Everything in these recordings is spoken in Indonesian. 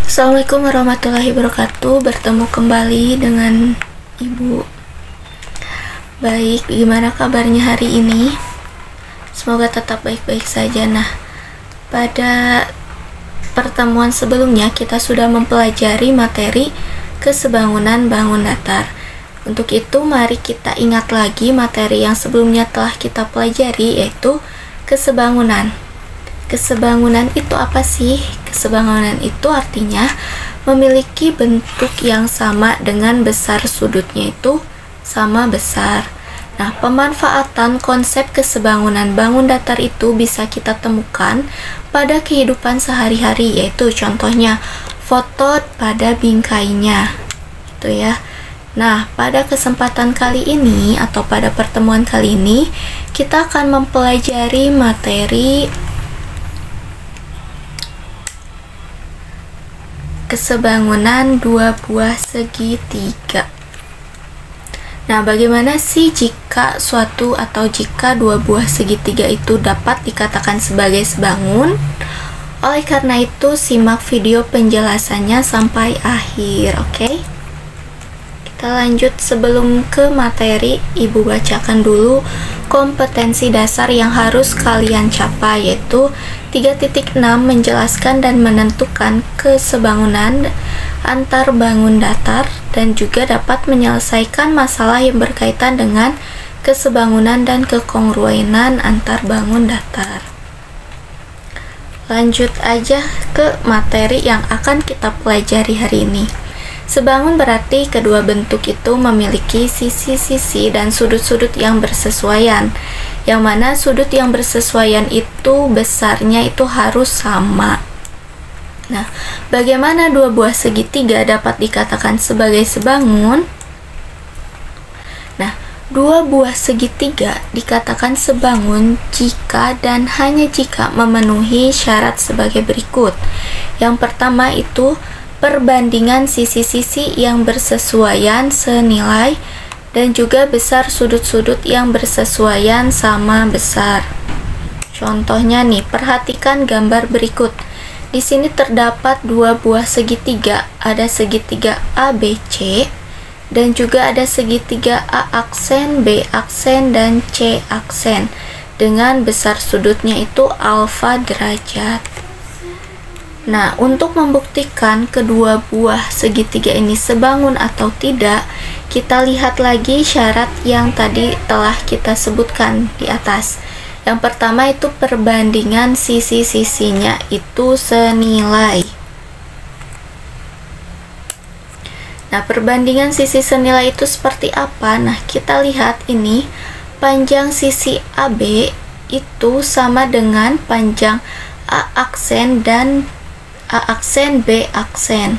Assalamualaikum warahmatullahi wabarakatuh. Bertemu kembali dengan Ibu. Baik, gimana kabarnya hari ini? Semoga tetap baik-baik saja. Nah, pada pertemuan sebelumnya kita sudah mempelajari materi kesebangunan bangun datar. Untuk itu mari kita ingat lagi materi yang sebelumnya telah kita pelajari, yaitu kesebangunan. Kesebangunan itu apa sih? Kesebangunan itu artinya memiliki bentuk yang sama dengan besar sudutnya itu sama besar. Nah, pemanfaatan konsep kesebangunan bangun datar itu bisa kita temukan pada kehidupan sehari-hari, yaitu contohnya foto pada bingkainya. Itu ya. Nah, pada kesempatan kali ini atau pada pertemuan kali ini kita akan mempelajari materi kesebangunan dua buah segitiga. Nah, bagaimana sih jika suatu atau jika dua buah segitiga itu dapat dikatakan sebagai sebangun? Oleh karena itu, simak video penjelasannya sampai akhir, oke? Kita lanjut. Sebelum ke materi, Ibu bacakan dulu kompetensi dasar yang harus kalian capai, yaitu 3.6 menjelaskan dan menentukan kesebangunan antar bangun datar dan juga dapat menyelesaikan masalah yang berkaitan dengan kesebangunan dan kekongruenan antar bangun datar. Lanjut aja ke materi yang akan kita pelajari hari ini. Sebangun berarti kedua bentuk itu memiliki sisi-sisi dan sudut-sudut yang bersesuaian, yang mana sudut yang bersesuaian itu besarnya itu harus sama. Nah, bagaimana dua buah segitiga dapat dikatakan sebagai sebangun? Nah, dua buah segitiga dikatakan sebangun jika dan hanya jika memenuhi syarat sebagai berikut. Yang pertama itu perbandingan sisi-sisi yang bersesuaian senilai dan juga besar sudut-sudut yang bersesuaian sama besar. Contohnya nih, perhatikan gambar berikut. Di sini terdapat dua buah segitiga, ada segitiga ABC dan juga ada segitiga A aksen, B aksen, dan C aksen dengan besar sudutnya itu alfa derajat. Nah, untuk membuktikan kedua buah segitiga ini sebangun atau tidak, kita lihat lagi syarat yang tadi telah kita sebutkan di atas. Yang pertama itu perbandingan sisi-sisinya itu senilai. Nah, perbandingan sisi senilai itu seperti apa? Nah, kita lihat ini panjang sisi AB itu sama dengan panjang A aksen dan A aksen B aksen.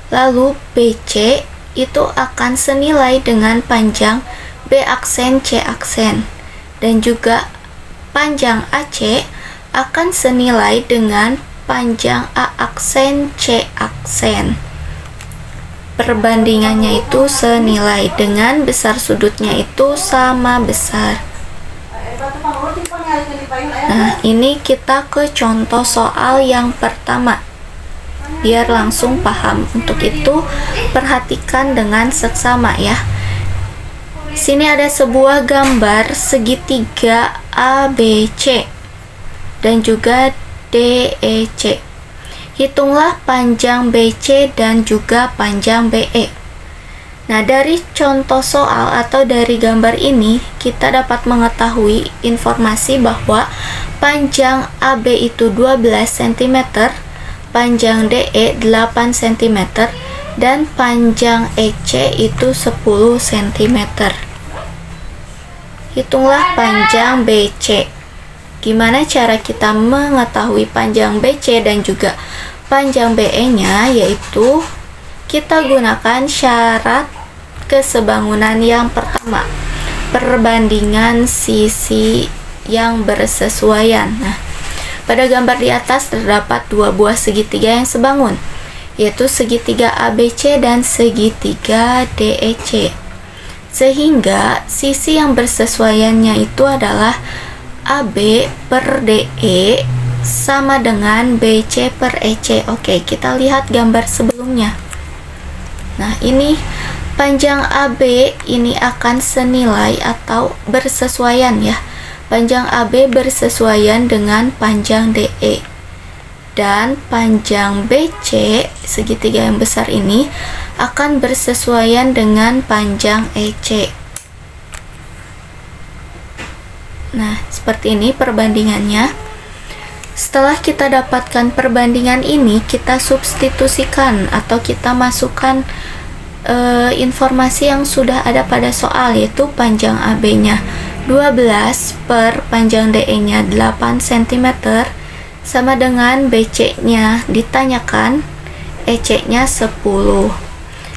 Lalu BC itu akan senilai dengan panjang B aksen C aksen. Dan juga panjang AC akan senilai dengan panjang A aksen C aksen. Perbandingannya itu senilai dengan besar sudutnya itu sama besar. Nah, ini kita ke contoh soal yang pertama biar langsung paham. Untuk itu perhatikan dengan seksama ya. Sini ada sebuah gambar segitiga ABC dan juga DEC. Hitunglah panjang BC dan juga panjang BE. Nah, dari contoh soal atau dari gambar ini kita dapat mengetahui informasi bahwa panjang AB itu 12 cm, panjang DE 8 cm, dan panjang EC itu 10 cm. Hitunglah panjang BC. Gimana cara kita mengetahui panjang BC dan juga panjang BE-nya? Yaitu kita gunakan syarat kesebangunan yang pertama, perbandingan sisi yang bersesuaian. Nah, pada gambar di atas terdapat dua buah segitiga yang sebangun, yaitu segitiga ABC dan segitiga DEC. Sehingga sisi yang bersesuaiannya itu adalah AB per DE sama dengan BC per EC. Oke, kita lihat gambar sebelumnya. Nah, ini panjang AB ini akan senilai atau bersesuaian ya. Panjang AB bersesuaian dengan panjang DE. Dan panjang BC, segitiga yang besar ini, akan bersesuaian dengan panjang EC. Nah, seperti ini perbandingannya. Setelah kita dapatkan perbandingan ini, kita substitusikan atau kita masukkan informasi yang sudah ada pada soal, yaitu panjang AB-nya 12 per panjang DE-nya 8 cm sama dengan BC-nya ditanyakan EC-nya 10.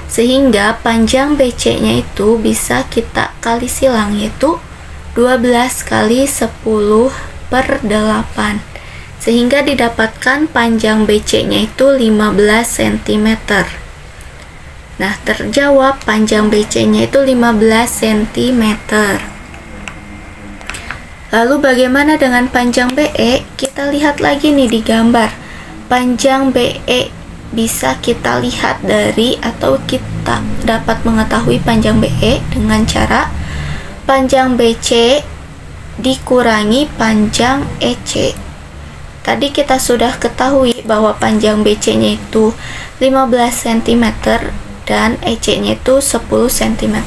Sehingga panjang BC-nya itu bisa kita kali silang, yaitu 12 kali 10 per 8. Sehingga didapatkan panjang BC-nya itu 15 cm. Nah, terjawab panjang BC-nya itu 15 cm. Lalu bagaimana dengan panjang BE? Kita lihat lagi nih di gambar. Panjang BE bisa kita lihat dari atau kita dapat mengetahui panjang BE dengan cara panjang BC dikurangi panjang EC. Tadi kita sudah ketahui bahwa panjang BC-nya itu 15 cm dan EC-nya itu 10 cm.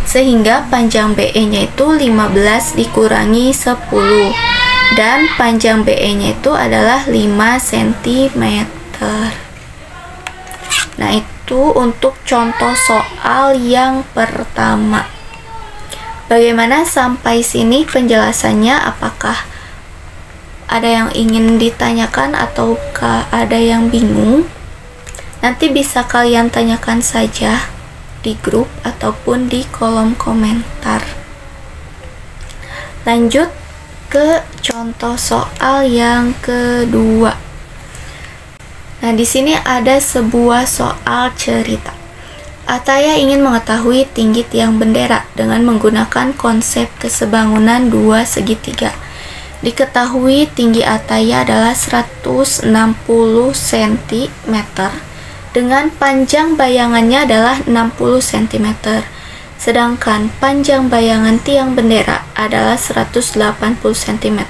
Sehingga panjang BE-nya itu 15 dikurangi 10. Dan panjang BE-nya itu adalah 5 cm. Nah, itu untuk contoh soal yang pertama. Bagaimana sampai sini penjelasannya? Apakah ada yang ingin ditanyakan ataukah ada yang bingung? Nanti bisa kalian tanyakan saja di grup ataupun di kolom komentar. Lanjut ke contoh soal yang kedua. Nah, di sini ada sebuah soal cerita. Ataya ingin mengetahui tinggi tiang bendera dengan menggunakan konsep kesebangunan dua segitiga. Diketahui tinggi Ataya adalah 160 cm dengan panjang bayangannya adalah 60 cm. Sedangkan panjang bayangan tiang bendera adalah 180 cm.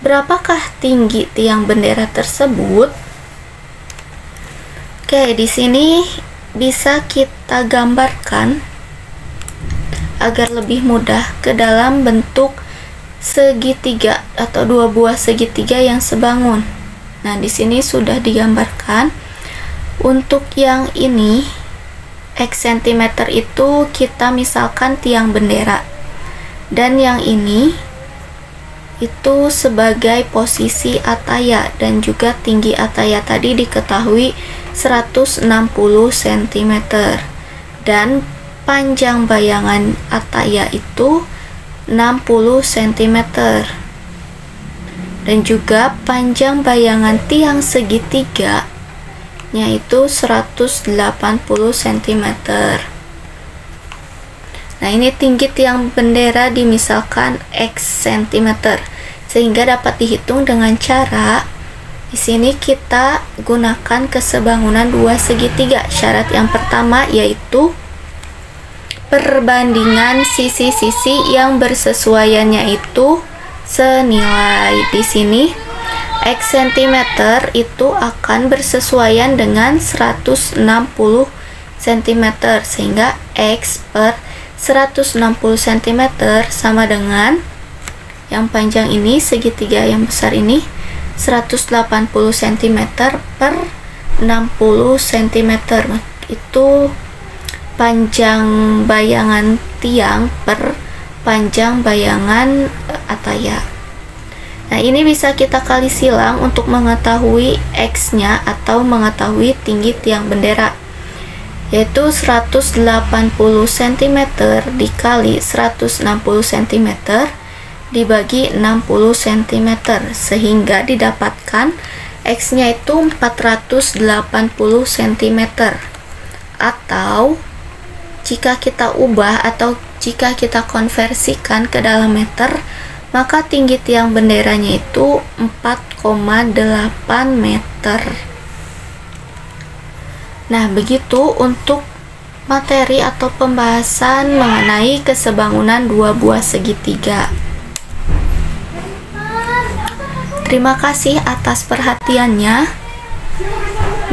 Berapakah tinggi tiang bendera tersebut? Oke, di sini bisa kita gambarkan agar lebih mudah ke dalam bentuk segitiga atau dua buah segitiga yang sebangun. Nah, di sini sudah digambarkan. Untuk yang ini X cm itu kita misalkan tiang bendera. Dan yang ini itu sebagai posisi Ataya dan juga tinggi Ataya tadi diketahui 160 cm. Dan panjang bayangan Ataya itu 60 cm. Dan juga panjang bayangan tiang segitiga yaitu 180 cm. Nah, ini tinggi tiang bendera dimisalkan X cm, sehingga dapat dihitung dengan cara di sini kita gunakan kesebangunan dua segitiga. Syarat yang pertama yaitu perbandingan sisi-sisi yang bersesuaiannya itu senilai. Di sini X cm itu akan bersesuaian dengan 160 cm, sehingga X per 160 cm sama dengan yang panjang ini, segitiga yang besar ini, 180 cm per 60 cm. Itu panjang bayangan tiang per panjang bayangan Ataya. Nah, ini bisa kita kali silang untuk mengetahui X-nya atau mengetahui tinggi tiang bendera, yaitu 180 cm dikali 160 cm dibagi 60 cm, sehingga didapatkan X-nya itu 480 cm. Atau jika kita ubah atau jika kita konversikan ke dalam meter, maka tinggi tiang benderanya itu 4,5 meter. Nah, begitu untuk materi atau pembahasan mengenai kesebangunan dua buah segitiga. Terima kasih atas perhatiannya.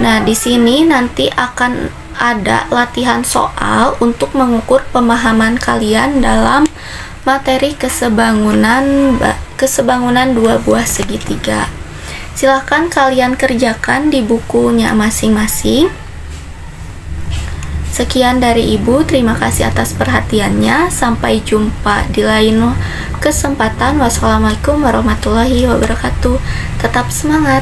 Nah, di sini nanti akan ada latihan soal untuk mengukur pemahaman kalian dalam materi kesebangunan dua buah segitiga. Silahkan kalian kerjakan di bukunya masing-masing. Sekian dari Ibu, terima kasih atas perhatiannya. Sampai jumpa di lain kesempatan. Wassalamualaikum warahmatullahi wabarakatuh. Tetap semangat.